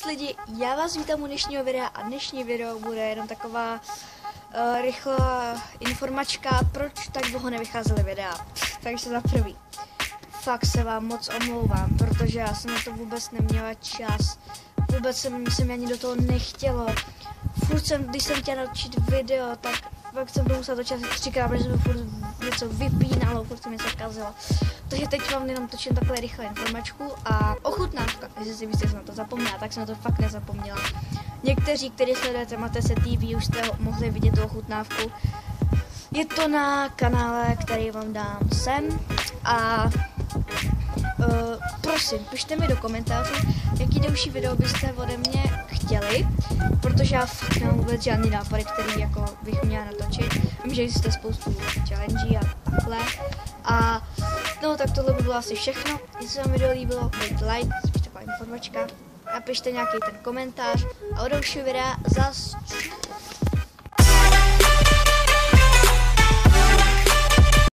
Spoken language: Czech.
Lidi, já vás vítám u dnešního videa a dnešní video bude jenom taková rychlá informačka, proč tak dlouho nevycházely videa. Takže za prvý, fakt se vám moc omlouvám, protože já jsem na to vůbec neměla čas, vůbec se mi ani do toho nechtělo. Když jsem chtěla natočit video, tak fakt jsem to musela točit 3krát, protože jsem furt něco vypínalo, furt se mi se kazilo. Takže teď vám jenom točím takhle rychle informačku a ochutnávka, jestli si myslíte, že jsem na to zapomněla, tak jsem na to fakt nezapomněla. Někteří, kteří sledujete Matese TV, už jste mohli vidět tu ochutnávku. Je to na kanále, který vám dám sem a prosím, pište mi do komentářů, jaký další video byste ode mě chtěli, protože já fakt nemám vůbec žádný nápady, který jako bych měla natočit. Vím, že jste spoustu challenge a takhle. A no tak tohle by bylo asi všechno. Jestli se vám video líbilo, dejte like, spíš taková informačka, napište nějaký ten komentář a od dalšího videa zas.